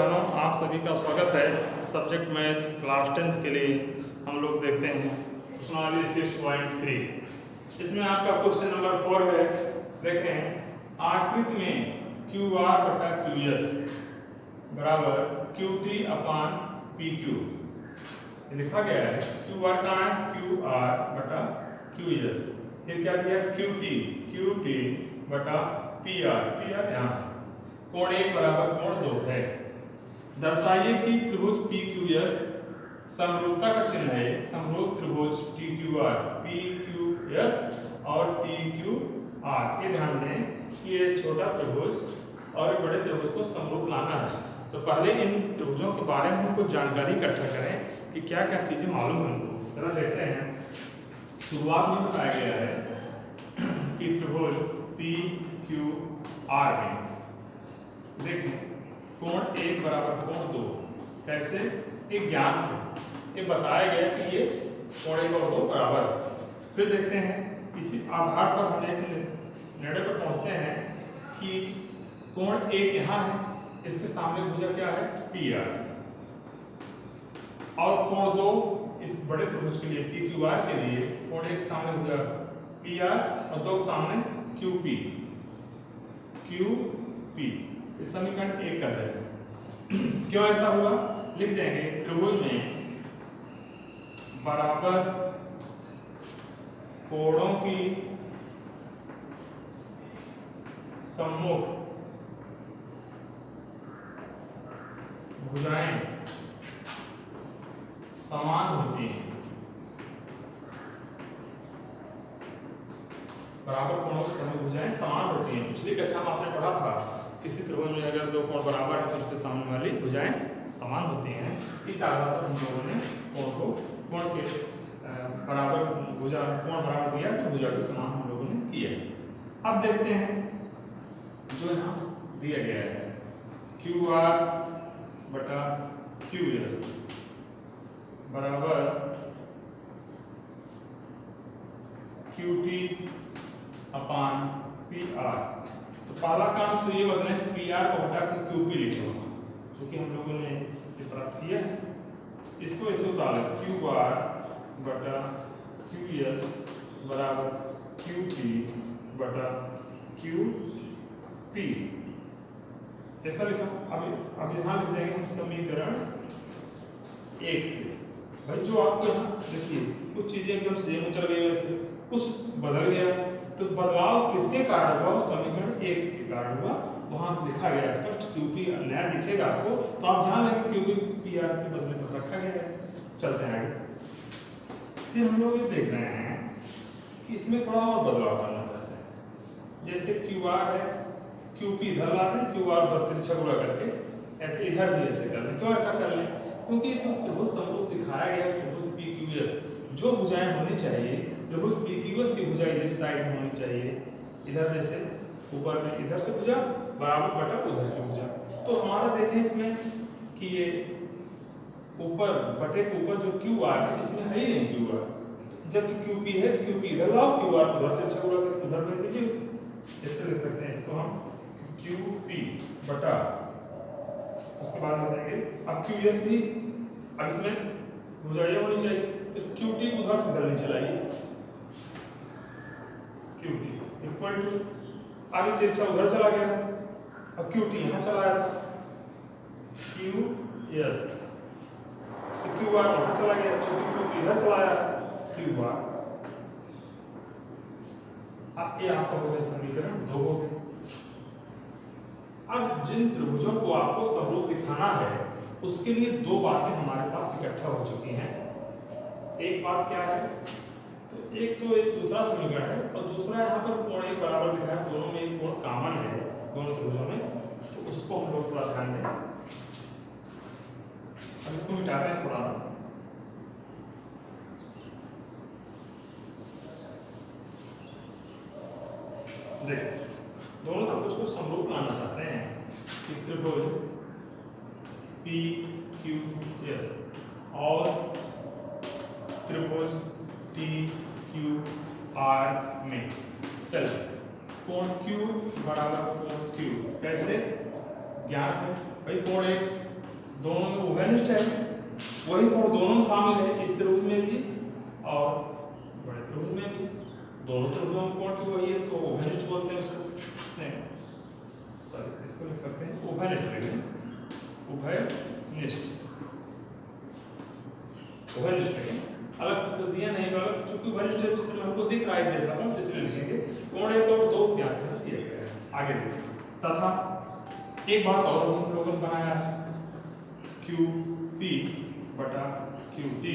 बहनों, आप सभी का स्वागत है। सब्जेक्ट मैथ क्लास 10th के लिए हम लोग देखते हैं प्रश्नावली 6.3। इसमें आपका क्वेश्चन नंबर 4 है। देखें, आकृति में क्यू आर बटा क्यू एस बराबर Q T upon P Q लिखा गया है। क्यू आर कहाँ है? क्यू आर बटा क्यू एस। फिर क्या दिया? क्यू टी बटा पी आर यहाँ है। कोण 1 बराबर कोण 2 है। दर्शाइए कि त्रिभुज पी क्यू एस समरूपता का चिन्ह है। समरूप त्रिभुज T Q R P Q S और टी क्यू आर। ये ध्यान दें कि ये छोटा त्रिभुज और बड़े त्रिभुज को समरूप लाना है। तो पहले इन त्रिभुजों के बारे में हम कुछ जानकारी इकट्ठा करें कि क्या क्या चीजें मालूम है हमको। जरा देखते हैं। शुरुआत में बताया गया है कि त्रिभुज पी क्यू आर में देखें कोण 1 बराबर कोण 2 कैसे एक ज्ञात है। ये बताया गया कि ये कोण 1 और 2 बराबर है। फिर देखते हैं, इसी आधार पर हम एक निर्णय पर पहुंचते हैं कि कोण 1 यहाँ है, इसके सामने भुजा क्या है? P R. और कोण 2 इस बड़े त्रिभुज के लिए पी क्यू आर के लिए कोण 1 सामने भुजा पी आर और 2 सामने क्यू पी। इस समीकरण 1 कर रहे हैं। क्यों ऐसा हुआ? लिख देंगे त्रिभुज में बराबर कोणों की सम्मुख भुजाएं समान होती हैं। बराबर कोणों की सम्मुख भुजाएं समान होती हैं। पिछली कक्षा में आपने पढ़ा था किसी त्रिभुज में अगर 2 कोण बराबर है तो उसके सामने वाली भुजाएं समान होती हैं। इस आधार पर हम लोगों ने कोण के बराबर भुजा कोण बराबर दिया तो भुजा के समान हम लोगों ने किया। अब देखते हैं जो यहाँ दिया गया है क्यू आर बटा क्यू एस बराबर Q T upon P R. तो पहला काम तो ये बदले पी आर को हटा के क्यू पी लिखो, जो कि हम लोगों ने प्राप्त किया। इसको ऐसे उतारो क्यू आर बटा क्यू एस बराबर क्यू टी बटा क्यू पी ऐसा लिखा। अब यहाँ लिख देंगे हम समीकरण 1 से। भाई जो आपको यहाँ देखिए कुछ चीजें एकदम सेम उतर गई, वैसे कुछ बदल गया। तो बदलाव किसके कारण हुआ? समीकरण 1 के कारण हुआ। वहां लिखा गया स्पष्ट क्यूपी नया दिखेगा आपको, तो आप जान लेंगे क्यूपी पी आर के बदले पर रखा गया है। चलते हैं आगे। फिर हम लोग ये देख रहे हैं कि इसमें थोड़ा और बदलाव करना चाहते हैं। जैसे क्यू आर है, क्यूपी इधर ला दें, क्यू आर पर तिरछा गुणा करके ऐसे इधर भी ऐसे कर लें। क्यों ऐसा कर लें? क्योंकि जो त्रिभुज समरूप दिखाया गया है त्रिभुज पी क्यू एस, जो भुजाएं होनी चाहिए त्रिभुज पी क्यू एस की भुजा इस साइड में होनी चाहिए। इधर जैसे ऊपर में इधर से भुजा बराबर बटा उधर की भुजा। तो हमारा देखें इसमें कि ये ऊपर बटे के ऊपर जो क्यू आर है इसमें है ही नहीं क्यू आर, जबकि क्यू पी है। क्यू पी इधर लाओ, क्यू आर उधर तिरछा गुणा करके उधर भेज दीजिए। इससे लिख सकते हैं इसको हम क्यू पी बटा, उसके बाद लिख देंगे अब क्यू एस भी। अब इसमें भुजा ये होनी चाहिए, तो क्यू टी उधर से इधर नीचे लाइए, क्यू टी इक्वल टू आगे तिरछा उधर चला गया, अब क्यू टी यहाँ चला आया था क्यू एस, तो क्यू आर वहाँ चला गया, चूंकि क्यू इधर चला आया क्यू आर। अब ये आपका हो गया समीकरण 2 हो गया। अब जिन त्रिभुजों को आपको समरूप दिखाना है उसके लिए 2 बातें हमारे पास इकट्ठा हो चुकी हैं। एक बात क्या है? तो एक दूसरा समीकरण है और दूसरा यहाँ पर कोण 1 बराबर दिखा है। दोनों में एक कोण कॉमन है दोनों त्रिभुजों में, तो उसको हम लोग थोड़ा ध्यान दें। अब इसको मिटाते हैं थोड़ा। देखिए दोनों त्रिभुज को समरूप लाना चाहते हैं कि त्रिभुज पी क्यू एस और त्रिभुज टी क्यू आर में चलिए कोण Q बराबर कोण Q कैसे ज्ञात है? भाई कोण 1 दोनों में ओवेनिस्ट है, वही कोण दोनों में शामिल है, इस त्रिभुज में भी और बड़े त्रिभुज में भी। दोनों त्रिभुजों में कोण क्यों वही है तो ओवेनिस्ट बोलते हैं उसको। नहीं सॉरी, इसको लिख सकते हैं उभयनिष्ठ, लेकिन उभयनिष्ठ अलग से तो दिया नहीं, अलग से चूंकि उभयनिष्ठ चित्र में हमको दिख रहा है जैसा हम इसलिए लिखेंगे। कोण एक और दो ज्ञात है दिए गए हैं। आगे देखिए, तथा एक बात और हम लोगों ने बनाया है, QP बटा QT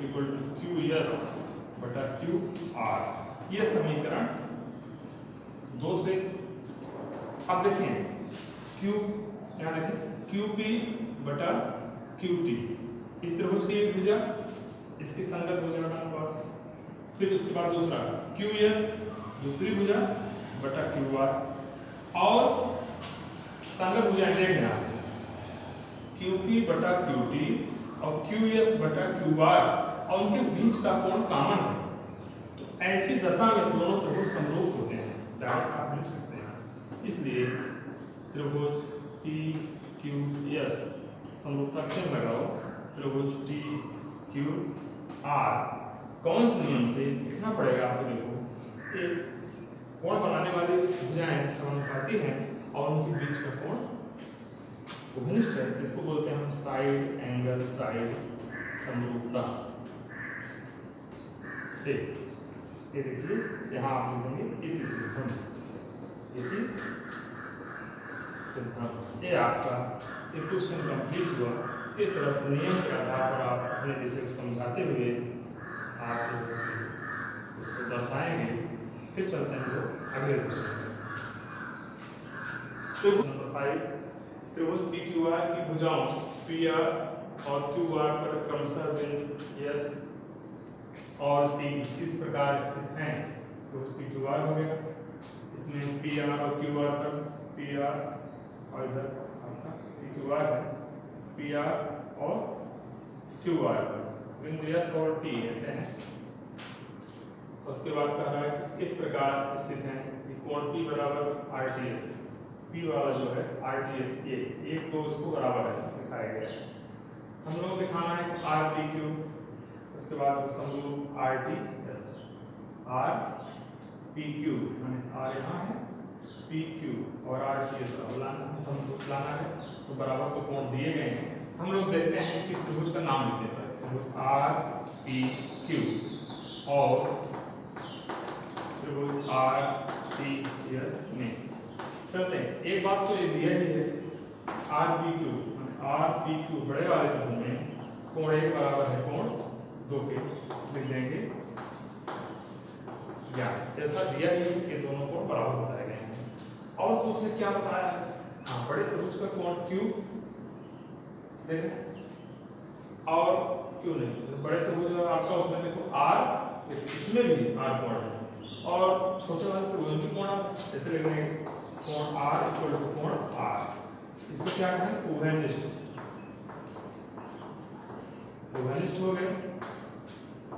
इक्वल टू QS बटा QR। ये समीकरण 2 से अब देखें Q, यहाँ देखें QP बटा QT, इस त्रिभुज की एक भुजा, इसकी संगत भुजा का अनुपात, फिर उसके बाद दूसरा QS दूसरी भुजा बटा QR, और संगत भुजाएं देखें यहाँ से QP बटा QT और QS बटा QR, और उनके बीच का कोण कॉमन है। तो ऐसी दशा में दोनों त्रिभुज समरूप होते हैं, डायरेक्ट आप लिख सकते हैं। इसलिए त्रिभुज PQS समरूपता चिन्ह लगाओ, त्रिभुज TQR कौन से नियम से लिखना पड़ेगा आपको। देखो एक कोण बनाने वाली भुजाएं समानुपाती हैं और उनके बीच का कोण उभयनिष्ठ है, इसको बोलते हैं हम साइड एंगल साइड समरूपता से। ये देखिए यहाँ आप लिखेंगे इति सिद्धम, इति सिद्धम। ये आपका क्वेश्चन कंप्लीट हुआ। इस तरह से नियम के आधार पर आप अपने विषय को समझाते हुए आप उसको दर्शाएंगे। फिर चलते हैं लोग अगले क्वेश्चन। नंबर 5, त्रिभुज PQR की भुजाओं PR और QR पर क्रमशः बिंदु S और P इस प्रकार स्थित हैं। त्रिभुज PQR हो गया, इसमें PR और QR पर PR और इधर आपका PQR है, PR और QR पर बिंदु S और T ऐसे हैं। उसके बाद कह रहा है इस प्रकार स्थित हैं कि कोण P बराबर RTS, P वाला जो है RTS एक तो उसको बराबर ऐसा दिखाया गया है। हम लोग दिखाना है RPQ, उसके बाद समरूप RTS, RPQ माने R यहाँ है, PQ और RTS समरूप लाना है। तो बराबर तो कोण दिए गए हैं, हम लोग देखते हैं कि त्रिभुज का नाम लिखते हैं RPQ और त्रिभुज RTS में चलते हैं। एक बात तो ये दिया ही है RPQ बड़े वाले त्रिभुज में कोण 1 बराबर है कोण 2 के, लिख देंगे या ऐसा दिया ही है कि दोनों कोण बराबर बताए गए हैं। और तो उसने क्या बताया है, हाँ बड़े त्रिभुज का कोण Q देखें और क्यों नहीं, तो बड़े त्रिभुज आपका उसमें देखो R, इसमें भी R कोण है, और छोटे वाले त्रिभुज में कोण ऐसे लिख देंगे कोण R इक्वल टू कोण R। इसको क्या कहें उभयनिष्ठ, उभयनिष्ठ हो गए।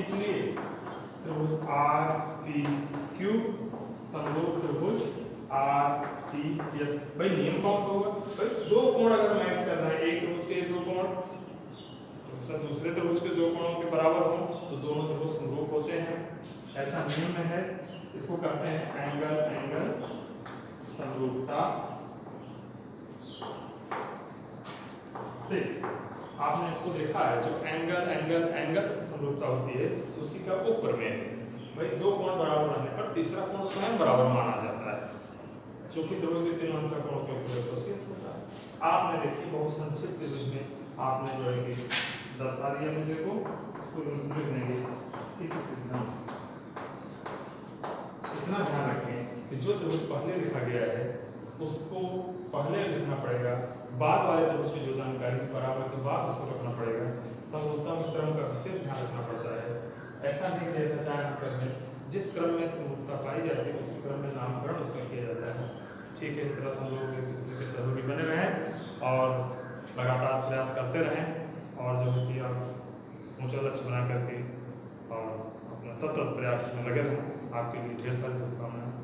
इसलिए त्रिभुज RPQ समरूप त्रिभुज RTS। भाई नियम कौन सा होगा, भाई दो कोण अगर मैच कर रहा है, एक त्रिभुज के दो कोण दूसरे त्रिभुज के दो कोणों के बराबर हो तो दोनों त्रिभुज समरूप होते हैं, ऐसा नियम में है। इसको कहते हैं एंगल एंगल समरूपता से। आपने इसको देखा है, जो एंगल एंगल एंगल समरूपता होती है उसी का उपप्रमेय है। भाई दो कोण बराबर रहने पर तीसरा कोण स्वयं बराबर माना जाता है, क्योंकि त्रिभुज के तीनों अंतर कोणों के ऊपर एसोसिएट होता है। आपने देखिए बहुत संक्षिप्त में आपने जो है कि दर्शा दिया मुझे को, इसको लिख देंगे इति सिद्धम। इतना ध्यान रखें कि जो त्रिभुज पहले लिखा गया है उसको पहले लिखना पड़ेगा, बाद वाले त्रिभुज की जो जानकारी बराबर के बाद उसको रखना पड़ेगा। समरूपता में क्रम का विशेष ध्यान रखना पड़ता है। ऐसा नहीं जैसा चाहे हम कर लें, जिस क्रम में समरूपता पाई जाती है उसी क्रम में नामकरण उसका किया जाता है। ठीक है, इस तरह से हम लोग एक दूसरे के सहयोगी बने रहें और लगातार प्रयास करते रहें और जो है कि आप ऊंचा लक्ष्य बना करके और अपना सतत प्रयास में लगे रहें। आपके लिए ढेर सारी शुभकामनाएं।